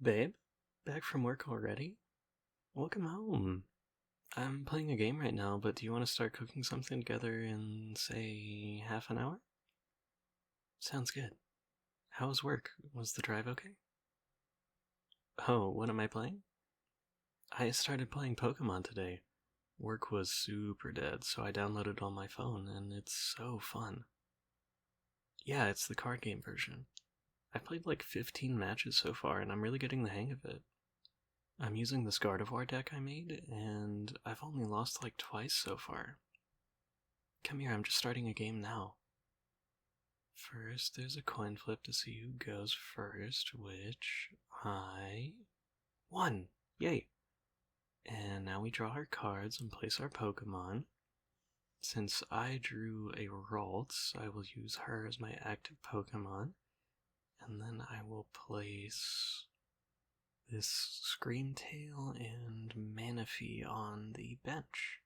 Babe, back from work already? Welcome home. I'm playing a game right now, but do you want to start cooking something together in, say, half an hour? Sounds good. How was work? Was the drive okay? Oh, what am I playing? I started playing Pokémon today. Work was super dead, so I downloaded it on my phone, and it's so fun. Yeah, it's the card game version. I've played like 15 matches so far, and I'm really getting the hang of it. I'm using this Gardevoir deck I made, and I've only lost like twice so far. Come here, I'm just starting a game now. First, there's a coin flip to see who goes first, which I won! Yay! And now we draw our cards and place our Pokemon. Since I drew a Ralts, I will use her as my active Pokemon. And then I will place this Screamtail and Manaphy on the bench.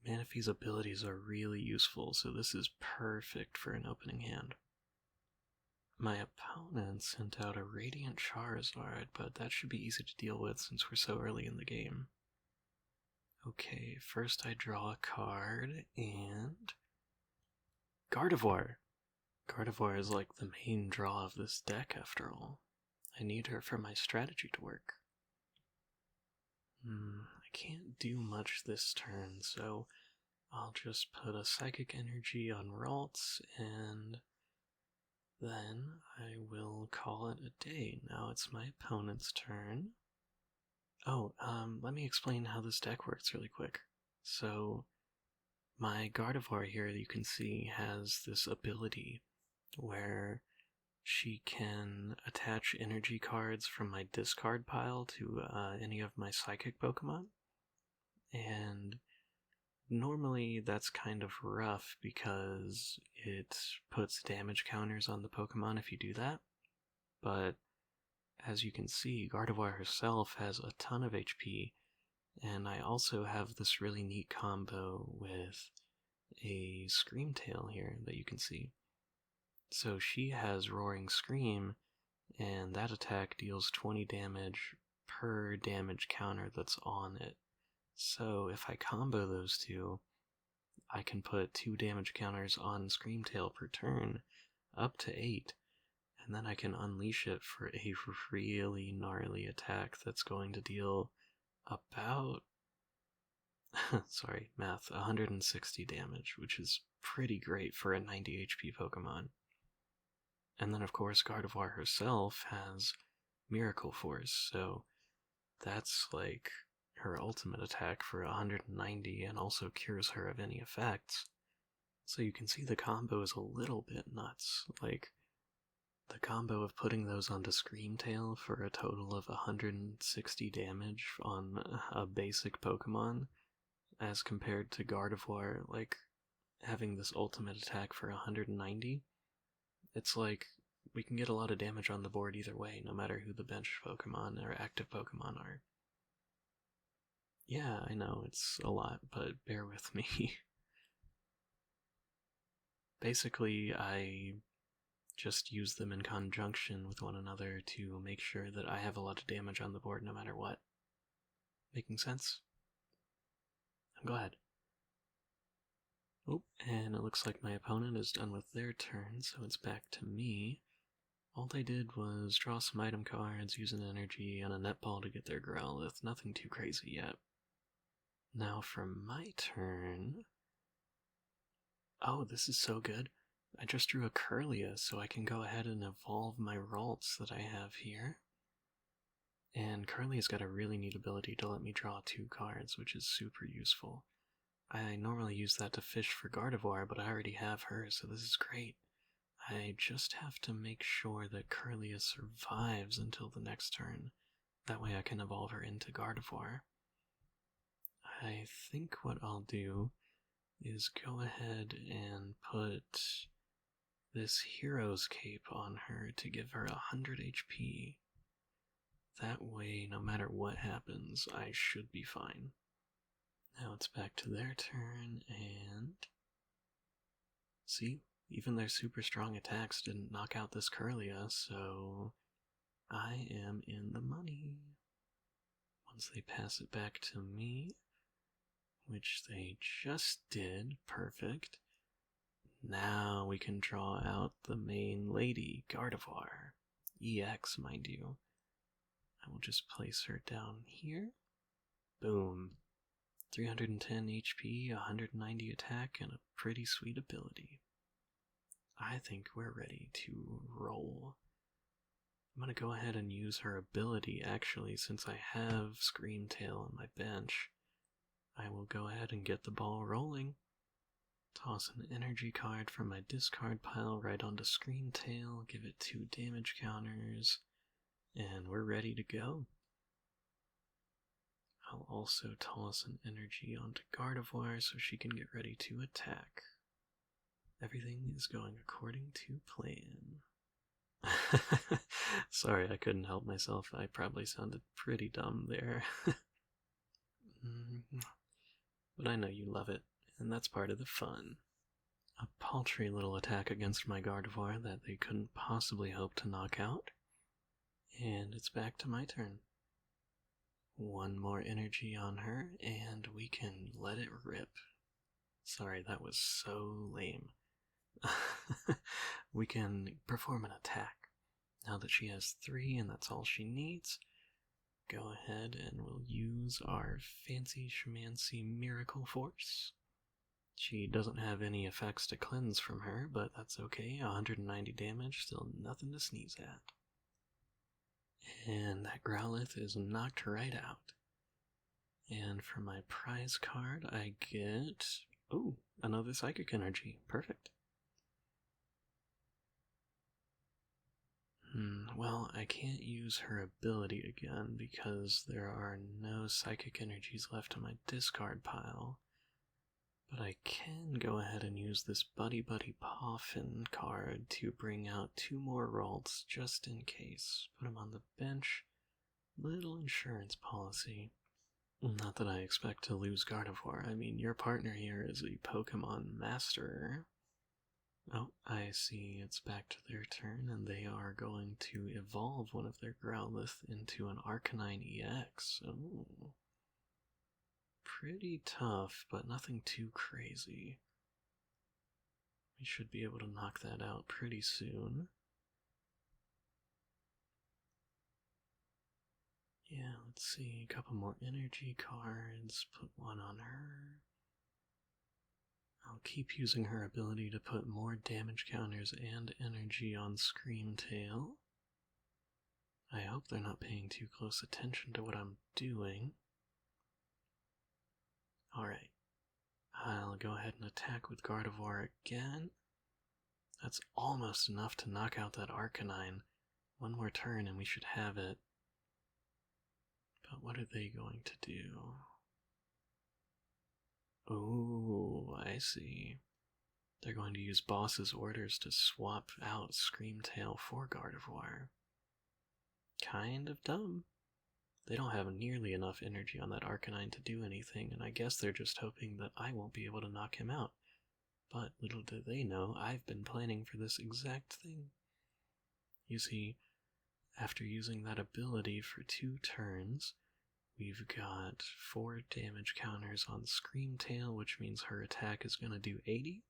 Manaphy's abilities are really useful, so this is perfect for an opening hand. My opponent sent out a Radiant Charizard, but that should be easy to deal with since we're so early in the game. Okay, first I draw a card, and Gardevoir! Gardevoir is like the main draw of this deck after all. I need her for my strategy to work. I can't do much this turn, so I'll just put a Psychic Energy on Ralts, and then I will call it a day. Now it's my opponent's turn. Oh, let me explain how this deck works really quick. So, my Gardevoir here, you can see, has this ability where she can attach energy cards from my discard pile to any of my Psychic Pokemon. And normally that's kind of rough because it puts damage counters on the Pokemon if you do that. But as you can see, Gardevoir herself has a ton of HP, and I also have this really neat combo with a Screamtail here that you can see. So she has Roaring Scream, and that attack deals 20 damage per damage counter that's on it. So if I combo those two, I can put 2 damage counters on Screamtail per turn, up to 8, and then I can unleash it for a really gnarly attack that's going to deal about, sorry, math, 160 damage, which is pretty great for a 90 HP Pokemon. And then, of course, Gardevoir herself has Miracle Force, so that's like her ultimate attack for 190 and also cures her of any effects. So you can see the combo is a little bit nuts. Like, the combo of putting those onto Screamtail for a total of 160 damage on a basic Pokemon, as compared to Gardevoir, like, having this ultimate attack for 190, it's like we can get a lot of damage on the board either way, no matter who the bench Pokemon or active Pokemon are. Yeah, I know, it's a lot, but bear with me. Basically, I just use them in conjunction with one another to make sure that I have a lot of damage on the board no matter what. Making sense? I'm glad. Oh, and it looks like my opponent is done with their turn, so it's back to me. All they did was draw some item cards, use an energy, and a netball to get their Growlithe. Nothing too crazy yet. Now for my turn... Oh, this is so good. I just drew a Curlia, so I can go ahead and evolve my Ralts that I have here. And Curlia's got a really neat ability to let me draw 2 cards, which is super useful. I normally use that to fish for Gardevoir, but I already have her, so this is great. I just have to make sure that Curlia survives until the next turn. That way I can evolve her into Gardevoir. I think what I'll do is go ahead and put this Hero's Cape on her to give her 100 HP. That way, no matter what happens, I should be fine. Now it's back to their turn, and... See? Even their super strong attacks didn't knock out this Curlia, so... I I am in the money. Once they pass it back to me, which they just did, perfect. Now we can draw out the main lady, Gardevoir. EX, mind you. I will just place her down here. Boom. 310 HP, 190 attack, and a pretty sweet ability. I think we're ready to roll. I'm going to go ahead and use her ability, actually, since I have Screamtail on my bench. I will go ahead and get the ball rolling. Toss an energy card from my discard pile right onto Screamtail, give it 2 damage counters, and we're ready to go. I'll also toss an energy onto Gardevoir so she can get ready to attack. Everything is going according to plan. Sorry, I couldn't help myself. I probably sounded pretty dumb there. But I know you love it, and that's part of the fun. A paltry little attack against my Gardevoir that they couldn't possibly hope to knock out. And it's back to my turn. One more energy on her, and we can let it rip. Sorry, that was so lame. We can perform an attack. Now that she has 3 and that's all she needs, go ahead and we'll use our fancy schmancy Miracle Force. She doesn't have any effects to cleanse from her, but that's okay. 190 damage, still nothing to sneeze at. And that Growlithe is knocked right out. And for my prize card, I get... ooh, another Psychic Energy. Perfect. Well, I can't use her ability again because there are no Psychic Energies left in my discard pile. But I can go ahead and use this Buddy Buddy Poffin card to bring out 2 more Ralts just in case. Put them on the bench. Little insurance policy. Not that I expect to lose Gardevoir. I mean, your partner here is a Pokemon master. Oh, I see it's back to their turn, and they are going to evolve one of their Growlithe into an Arcanine EX. Oh. Pretty tough, but nothing too crazy. We should be able to knock that out pretty soon. Yeah, let's see, a couple more energy cards, put one on her. I'll keep using her ability to put more damage counters and energy on Screamtail. I hope they're not paying too close attention to what I'm doing. Alright, I'll go ahead and attack with Gardevoir again. That's almost enough to knock out that Arcanine. One more turn and we should have it. But what are they going to do? Oh, I see. They're going to use Boss's orders to swap out Screamtail for Gardevoir. Kind of dumb. They don't have nearly enough energy on that Arcanine to do anything, and I guess they're just hoping that I won't be able to knock him out. But little do they know, I've been planning for this exact thing. You see, after using that ability for 2 turns, we've got 4 damage counters on Screamtail, which means her attack is going to do 80,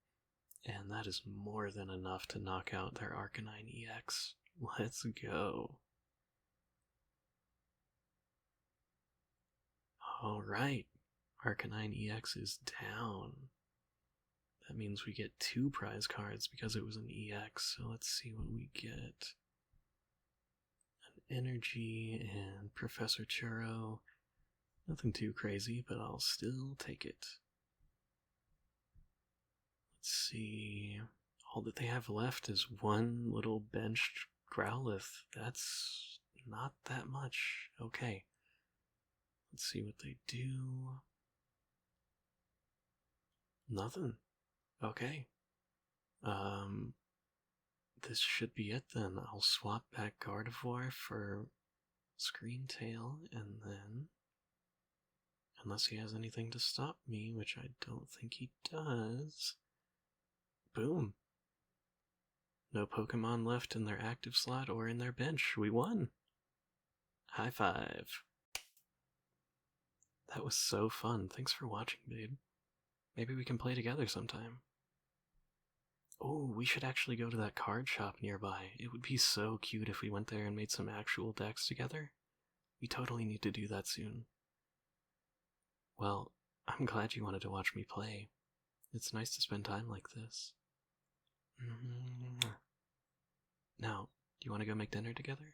and that is more than enough to knock out their Arcanine EX. Let's go. Alright, Arcanine EX is down. That means we get 2 prize cards because it was an EX, so let's see what we get. An Energy and Professor Churro. Nothing too crazy, but I'll still take it. Let's see. All that they have left is one little benched Growlithe. That's not that much. Okay. Let's see what they do. Nothing. Okay. This should be it then. I'll swap back Gardevoir for Screamtail, and then, unless he has anything to stop me, which I don't think he does, boom. No Pokemon left in their active slot or in their bench. We won. High five. That was so fun. Thanks for watching, babe. Maybe we can play together sometime. Oh, we should actually go to that card shop nearby. It would be so cute if we went there and made some actual decks together. We totally need to do that soon. Well, I'm glad you wanted to watch me play. It's nice to spend time like this. Now, do you want to go make dinner together?